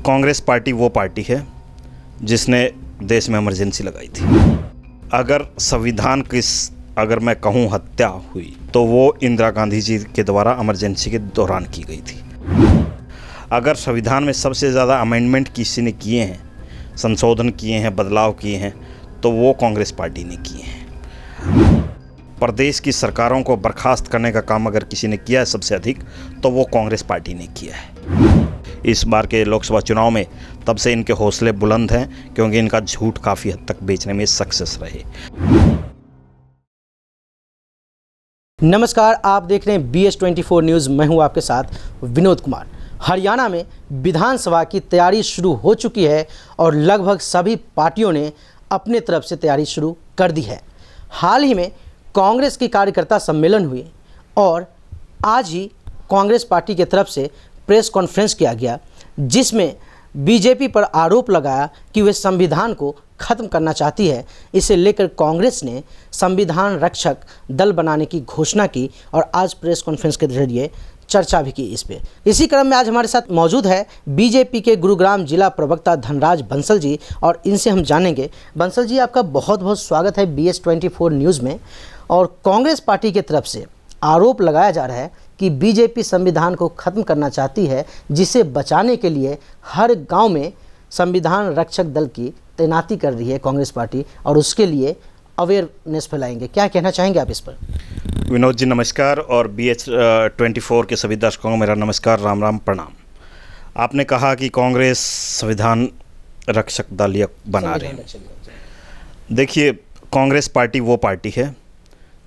Congress party वो party है जिसने देश में इमरजेंसी लगाई थी। अगर संविधान की अगर मैं कहूँ हत्या हुई तो वो इंदिरा गांधी जी के द्वारा इमरजेंसी के दौरान की गई थी। अगर संविधान में सबसे ज़्यादा अमेंडमेंट किसी ने किए हैं, संशोधन किए हैं, बदलाव किए हैं, तो वो कांग्रेस पार्टी ने किए हैं। प्रदेश की सरकारों को बर्खास्त करने का काम अगर किसी ने किया है सबसे अधिक, तो वो कांग्रेस पार्टी ने किया है। इस बार के लोकसभा चुनाव में तब से इनके हौसले बुलंद हैं, क्योंकि इनका झूठ काफ़ी हद तक बेचने में सक्सेस रहे। नमस्कार, आप देख रहे हैं BS24 न्यूज़। मैं हूं आपके साथ विनोद कुमार। हरियाणा में विधानसभा की तैयारी शुरू हो चुकी है और लगभग सभी पार्टियों ने अपने तरफ से तैयारी शुरू कर दी है। हाल ही में कांग्रेस की कार्यकर्ता सम्मेलन हुए और आज ही कांग्रेस पार्टी की तरफ से प्रेस कॉन्फ्रेंस किया गया, जिसमें बीजेपी पर आरोप लगाया कि वे संविधान को ख़त्म करना चाहती है। इसे लेकर कांग्रेस ने संविधान रक्षक दल बनाने की घोषणा की और आज प्रेस कॉन्फ्रेंस के जरिए चर्चा भी की इस पे। इसी क्रम में आज हमारे साथ मौजूद है बीजेपी के गुरुग्राम जिला प्रवक्ता धनराज बंसल जी और इनसे हम जानेंगे। बंसल जी, आपका बहुत बहुत स्वागत है BS24 न्यूज़ में। और कांग्रेस पार्टी की तरफ से आरोप लगाया जा रहा है कि बीजेपी संविधान को ख़त्म करना चाहती है, जिसे बचाने के लिए हर गांव में संविधान रक्षक दल की तैनाती कर रही है कांग्रेस पार्टी और उसके लिए अवेयरनेस फैलाएंगे। क्या कहना चाहेंगे आप इस पर? विनोद जी नमस्कार, और BS24 के सभी दर्शकों को मेरा नमस्कार, राम राम, प्रणाम। आपने कहा कि कांग्रेस संविधान रक्षक दल ये बना रही है। देखिए, कांग्रेस पार्टी वो पार्टी है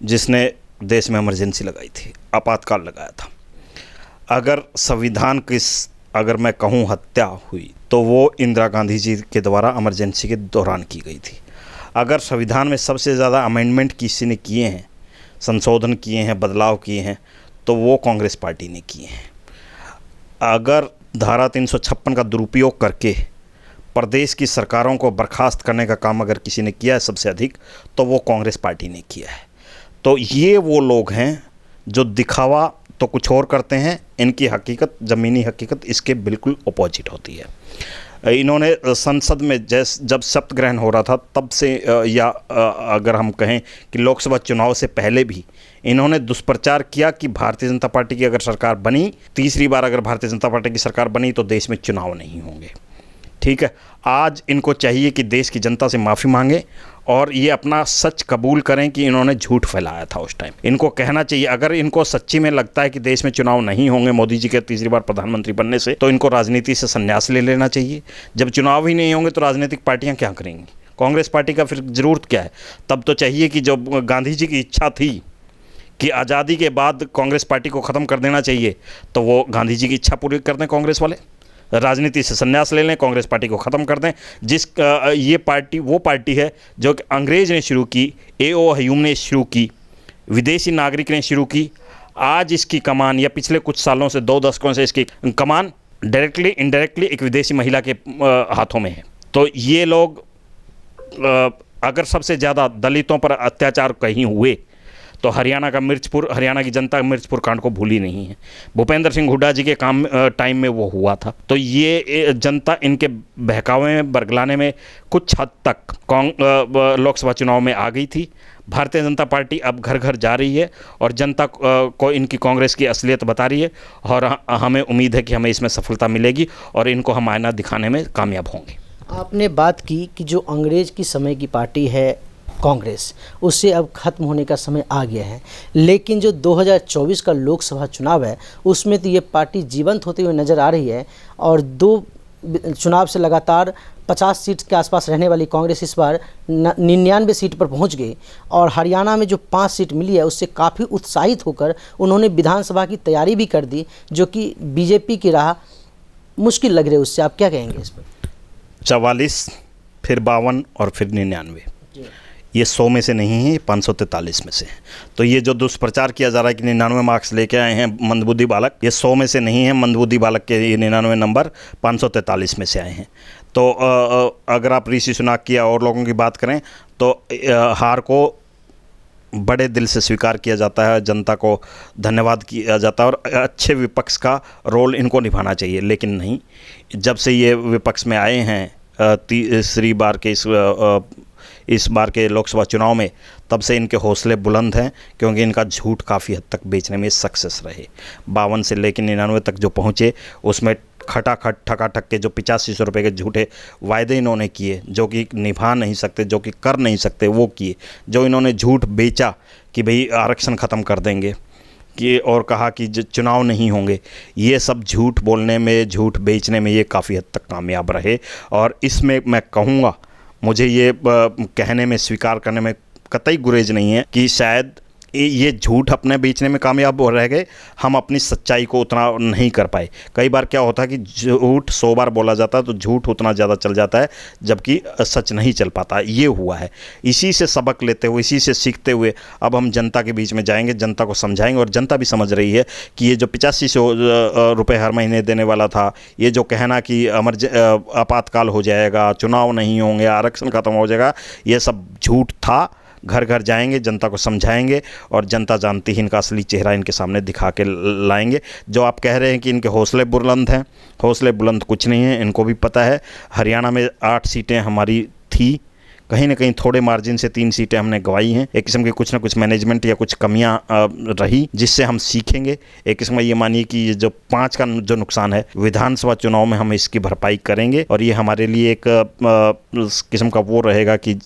जिसने देश में इमरजेंसी लगाई थी, आपातकाल लगाया था। अगर संविधान की अगर मैं कहूँ हत्या हुई तो वो इंदिरा गांधी जी के द्वारा इमरजेंसी के दौरान की गई थी। अगर संविधान में सबसे ज़्यादा अमेंडमेंट किसी ने किए हैं, संशोधन किए हैं, बदलाव किए हैं, तो वो कांग्रेस पार्टी ने किए हैं। अगर धारा 356 का दुरुपयोग करके प्रदेश की सरकारों को बर्खास्त करने का काम अगर किसी ने किया है सबसे अधिक, तो वो कांग्रेस पार्टी ने किया है। तो ये वो लोग हैं जो दिखावा तो कुछ और करते हैं, इनकी हकीकत, ज़मीनी हकीकत इसके बिल्कुल अपोजिट होती है। इन्होंने संसद में जब शपथ ग्रहण हो रहा था तब से, या अगर हम कहें कि लोकसभा चुनाव से पहले भी, इन्होंने दुष्प्रचार किया कि भारतीय जनता पार्टी की अगर सरकार बनी, तीसरी बार अगर भारतीय जनता पार्टी की सरकार बनी तो देश में चुनाव नहीं होंगे। ठीक है, आज इनको चाहिए कि देश की जनता से माफ़ी मांगे और ये अपना सच कबूल करें कि इन्होंने झूठ फैलाया था उस टाइम। इनको कहना चाहिए, अगर इनको सच्ची में लगता है कि देश में चुनाव नहीं होंगे मोदी जी के तीसरी बार प्रधानमंत्री बनने से, तो इनको राजनीति से संन्यास ले लेना चाहिए। जब चुनाव ही नहीं होंगे तो राजनीतिक पार्टियां क्या करेंगी? कांग्रेस पार्टी का फिर ज़रूरत क्या है? तब तो चाहिए कि जो गांधी जी की इच्छा थी कि आज़ादी के बाद कांग्रेस पार्टी को ख़त्म कर देना चाहिए, तो वो गांधी जी की इच्छा पूरी कर दें कांग्रेस वाले, राजनीति से संन्यास ले लें, कांग्रेस पार्टी को ख़त्म कर दें। ये पार्टी वो पार्टी है जो कि अंग्रेज़ ने शुरू की, A.O. ह्यूम ने शुरू की, विदेशी नागरिक ने शुरू की। आज इसकी कमान, या पिछले कुछ सालों से, 2 दशकों से इसकी कमान डायरेक्टली इनडायरेक्टली एक विदेशी महिला के हाथों में है। तो ये लोग, अगर सबसे ज़्यादा दलितों पर अत्याचार कहीं हुए तो हरियाणा की जनता मिर्चपुर कांड को भूली नहीं है। भूपेंद्र सिंह हुड्डा जी के टाइम में वो हुआ था। तो ये जनता इनके बहकावे में, बरगलाने में कुछ हद तक लोकसभा चुनाव में आ गई थी। भारतीय जनता पार्टी अब घर घर जा रही है और जनता को इनकी कांग्रेस की असलियत बता रही है, और हमें उम्मीद है कि हमें इसमें सफलता मिलेगी और इनको हम आईना दिखाने में कामयाब होंगे। आपने बात की कि जो अंग्रेज़ की समय की पार्टी है कांग्रेस, उससे अब ख़त्म होने का समय आ गया है, लेकिन जो 2024 का लोकसभा चुनाव है उसमें तो ये पार्टी जीवंत होती हुई नज़र आ रही है। और 2 चुनाव से लगातार 50 सीट के आसपास रहने वाली कांग्रेस इस बार 99 सीट पर पहुंच गई और हरियाणा में जो 5 सीट मिली है उससे काफ़ी उत्साहित होकर उन्होंने विधानसभा की तैयारी भी कर दी, जो कि बीजेपी की राह मुश्किल लग रही है उससे। आप क्या कहेंगे इस पर? 44, फिर 52 और फिर 99, ये 100 में से नहीं है, ये 543 में से है। तो ये जो दुष्प्रचार किया जा रहा है कि 99 मार्क्स लेके आए हैं मंदबुद्धि बालक, ये 100 में से नहीं है। मंदबुद्धि बालक के ये 99 नंबर 543 में से आए हैं। तो अगर आप ऋषि सुनाक की और लोगों की बात करें तो हार को बड़े दिल से स्वीकार किया जाता है, जनता को धन्यवाद किया जाता है और अच्छे विपक्ष का रोल इनको निभाना चाहिए। लेकिन नहीं, जब से ये विपक्ष में आए हैं तीसरी बार के इस बार के लोकसभा चुनाव में, तब से इनके हौसले बुलंद हैं, क्योंकि इनका झूठ काफ़ी हद तक बेचने में सक्सेस रहे। 52 से लेकर 99 तक जो पहुँचे, उसमें खटाखट ठकाठक के जो 8500 रुपये के झूठे वायदे इन्होंने किए, जो कि निभा नहीं सकते, जो कि कर नहीं सकते, वो किए। जो इन्होंने झूठ बेचा कि भाई आरक्षण ख़त्म कर देंगे, कि और कहा कि चुनाव नहीं होंगे, ये सब झूठ बोलने में, झूठ बेचने में ये काफ़ी हद तक कामयाब रहे। और इसमें मैं कहूँगा, मुझे ये कहने में, स्वीकार करने में कतई गुरेज नहीं है कि शायद ये झूठ अपने बेचने में कामयाब रह गए, हम अपनी सच्चाई को उतना नहीं कर पाए। कई बार क्या होता है कि झूठ 100 बार बोला जाता है तो झूठ उतना ज़्यादा चल जाता है, जबकि सच नहीं चल पाता। ये हुआ है। इसी से सबक लेते हुए, इसी से सीखते हुए अब हम जनता के बीच में जाएंगे, जनता को समझाएंगे। और जनता भी समझ रही है कि ये जो 8500 रुपये हर महीने देने वाला था, ये जो कहना कि आपातकाल हो जाएगा, चुनाव नहीं होंगे, आरक्षण खत्म हो जाएगा, ये सब झूठ था। घर घर जाएंगे, जनता को समझाएंगे और जनता जानती ही इनका असली चेहरा इनके सामने दिखा के लाएंगे। जो आप कह रहे हैं कि इनके हौसले बुलंद हैं, हौसले बुलंद कुछ नहीं है। इनको भी पता है हरियाणा में 8 सीटें हमारी थी, कहीं ना कहीं थोड़े मार्जिन से 3 सीटें हमने गंवाई हैं। एक किस्म की कुछ ना कुछ मैनेजमेंट या कुछ कमियां रही, जिससे हम सीखेंगे। एक किस्म का ये मानिए कि ये जो 5 का जो नुकसान है, विधानसभा चुनाव में हम इसकी भरपाई करेंगे। और ये हमारे लिए एक किस्म का वो रहेगा कि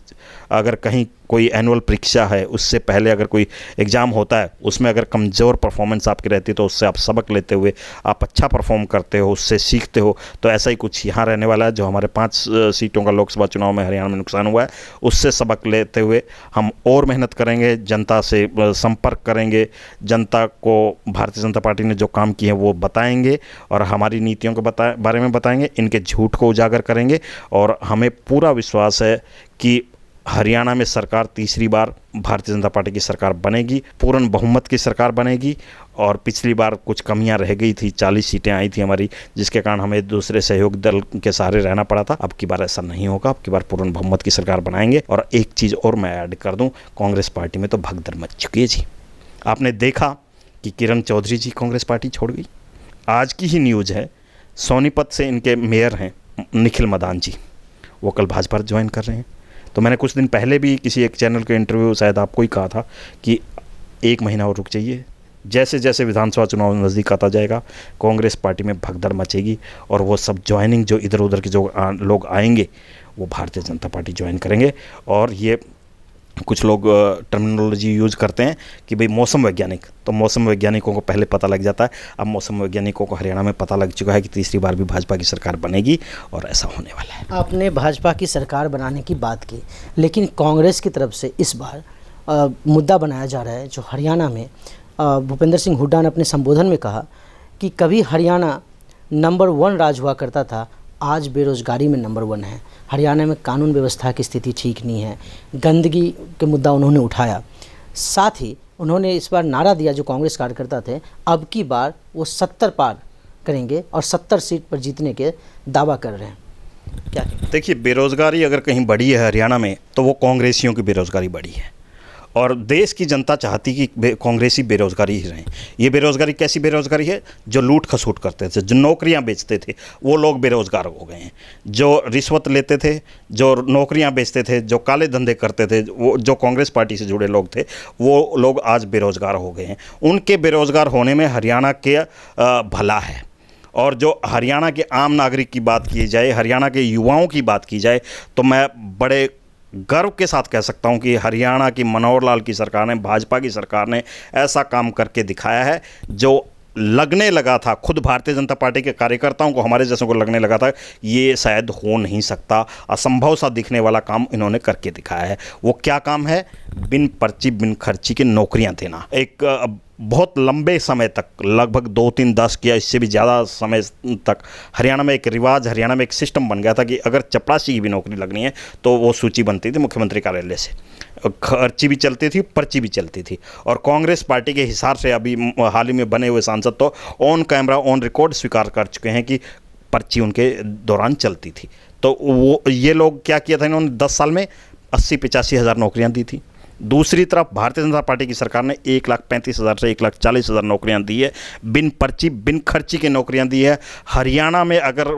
अगर कहीं कोई एनुअल परीक्षा है, उससे पहले अगर कोई एग्ज़ाम होता है, उसमें अगर कमज़ोर परफॉर्मेंस आपकी रहती है तो उससे आप सबक लेते हुए आप अच्छा परफॉर्म करते हो, उससे सीखते हो। तो ऐसा ही कुछ यहाँ रहने वाला है। जो हमारे 5 सीटों का लोकसभा चुनाव में हरियाणा में नुकसान हुआ है, उससे सबक लेते हुए हम और मेहनत करेंगे, जनता से संपर्क करेंगे, जनता को भारतीय जनता पार्टी ने जो काम किए हैं वो बताएंगे और हमारी नीतियों के बारे में बताएंगे, इनके झूठ को उजागर करेंगे। और हमें पूरा विश्वास है कि हरियाणा में सरकार तीसरी बार भारतीय जनता पार्टी की सरकार बनेगी, पूर्ण बहुमत की सरकार बनेगी। और पिछली बार कुछ कमियां रह गई थी, 40 सीटें आई थी हमारी, जिसके कारण हमें दूसरे सहयोग दल के सहारे रहना पड़ा था। अब की बार ऐसा नहीं होगा, अब की बार पूर्ण बहुमत की सरकार बनाएंगे। और एक चीज़ और मैं ऐड कर दूं, कांग्रेस पार्टी में तो भगदड़ मच चुकी है जी। आपने देखा कि किरण चौधरी जी कांग्रेस पार्टी छोड़ गई। आज की ही न्यूज़ है, सोनीपत से इनके मेयर हैं निखिल मदान जी, वो कल भाजपा ज्वाइन कर रहे हैं। तो मैंने कुछ दिन पहले भी किसी एक चैनल के इंटरव्यू, शायद आपको ही कहा था कि 1 महीना और रुक जाइए, जैसे जैसे विधानसभा चुनाव नज़दीक आता जाएगा, कांग्रेस पार्टी में भगदड़ मचेगी और वो सब ज्वाइनिंग, जो इधर उधर के जो लोग आएंगे, वो भारतीय जनता पार्टी ज्वाइन करेंगे। और ये कुछ लोग टर्मिनोलॉजी यूज़ करते हैं कि भाई मौसम वैज्ञानिक, तो मौसम वैज्ञानिकों को पहले पता लग जाता है। अब मौसम वैज्ञानिकों को हरियाणा में पता लग चुका है कि तीसरी बार भी भाजपा की सरकार बनेगी और ऐसा होने वाला है। आपने भाजपा की सरकार बनाने की बात की, लेकिन कांग्रेस की तरफ से इस बार मुद्दा बनाया जा रहा है, जो हरियाणा में भूपेंद्र सिंह हुड्डा ने अपने संबोधन में कहा कि कभी हरियाणा नंबर 1 राज्य हुआ करता था, आज बेरोज़गारी में नंबर 1 है। हरियाणा में कानून व्यवस्था की स्थिति ठीक नहीं है, गंदगी के मुद्दा उन्होंने उठाया। साथ ही उन्होंने इस बार नारा दिया, जो कांग्रेस कार्यकर्ता थे, अब की बार वो 70 पार करेंगे और 70 सीट पर जीतने के दावा कर रहे हैं। क्या देखिए, बेरोज़गारी अगर कहीं बढ़ी है हरियाणा में, तो वो कांग्रेसियों की बेरोज़गारी बढ़ी है। और देश की जनता चाहती कि कांग्रेसी बेरोज़गारी ही रहें। ये बेरोज़गारी कैसी बेरोज़गारी है? जो लूट खसूट करते थे, जो नौकरियां बेचते थे, वो लोग बेरोज़गार हो गए हैं। जो रिश्वत लेते थे, जो नौकरियां बेचते थे, जो काले धंधे करते थे, वो जो कांग्रेस पार्टी से जुड़े लोग थे, वो लोग आज बेरोज़गार हो गए हैं। उनके बेरोज़गार होने में हरियाणा के भला है। और जो हरियाणा के आम नागरिक की बात की जाए, हरियाणा के युवाओं की बात की जाए, तो मैं बड़े गर्व के साथ कह सकता हूं कि हरियाणा की मनोहर लाल की सरकार ने, भाजपा की सरकार ने ऐसा काम करके दिखाया है जो लगने लगा था, खुद भारतीय जनता पार्टी के कार्यकर्ताओं को, हमारे जैसों को लगने लगा था ये शायद हो नहीं सकता, असंभव सा दिखने वाला काम इन्होंने करके दिखाया है। वो क्या काम है? बिन पर्ची बिन खर्ची की नौकरियां देना। एक बहुत लंबे समय तक, लगभग 2-3 दशक या इससे भी ज़्यादा समय तक हरियाणा में एक रिवाज, हरियाणा में एक सिस्टम बन गया था कि अगर चपरासी की भी नौकरी लगनी है तो वो सूची बनती थी मुख्यमंत्री कार्यालय से, खर्ची भी चलती थी, पर्ची भी चलती थी। और कांग्रेस पार्टी के हिसाब से अभी हाल ही में बने हुए सांसद तो ऑन कैमरा, ऑन रिकॉर्ड स्वीकार कर चुके हैं कि पर्ची उनके दौरान चलती थी। तो वो ये लोग क्या किया था, इन्होंने 10 साल में 80-85 हज़ार नौकरियाँ दी थी। दूसरी तरफ भारतीय जनता पार्टी की सरकार ने 1,35,000 से 1,40,000 नौकरियां दी है, बिन पर्ची बिन खर्ची की नौकरियां दी है। हरियाणा में अगर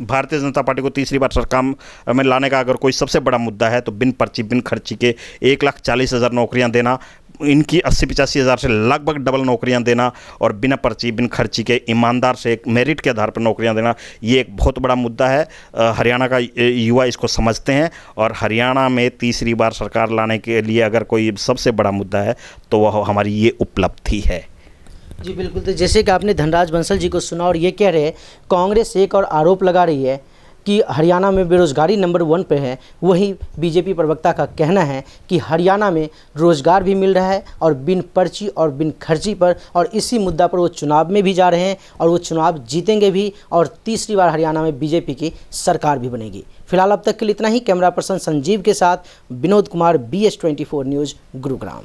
भारतीय जनता पार्टी को तीसरी बार सरकार में लाने का अगर कोई सबसे बड़ा मुद्दा है तो बिन पर्ची बिन खर्ची के 1,40,000 नौकरियां देना, इनकी 80-85 हज़ार से लगभग डबल नौकरियां देना और बिना पर्ची बिन खर्ची के ईमानदार से एक मेरिट के आधार पर नौकरियां देना, ये एक बहुत बड़ा मुद्दा है। हरियाणा का युवा इसको समझते हैं और हरियाणा में तीसरी बार सरकार लाने के लिए अगर कोई सबसे बड़ा मुद्दा है तो वह हमारी ये उपलब्धि है। जी बिल्कुल, तो जैसे कि आपने धनराज बंसल जी को सुना और ये कह रहे हैं कांग्रेस एक और आरोप लगा रही है कि हरियाणा में बेरोजगारी नंबर 1 पे है। वहीं बीजेपी प्रवक्ता का कहना है कि हरियाणा में रोजगार भी मिल रहा है और बिन पर्ची और बिन खर्ची पर, और इसी मुद्दा पर वो चुनाव में भी जा रहे हैं और वो चुनाव जीतेंगे भी और तीसरी बार हरियाणा में बीजेपी की सरकार भी बनेगी। फिलहाल अब तक के लिए इतना ही। कैमरा पर्सन संजीव के साथ विनोद कुमार, BH24 न्यूज़, गुरुग्राम।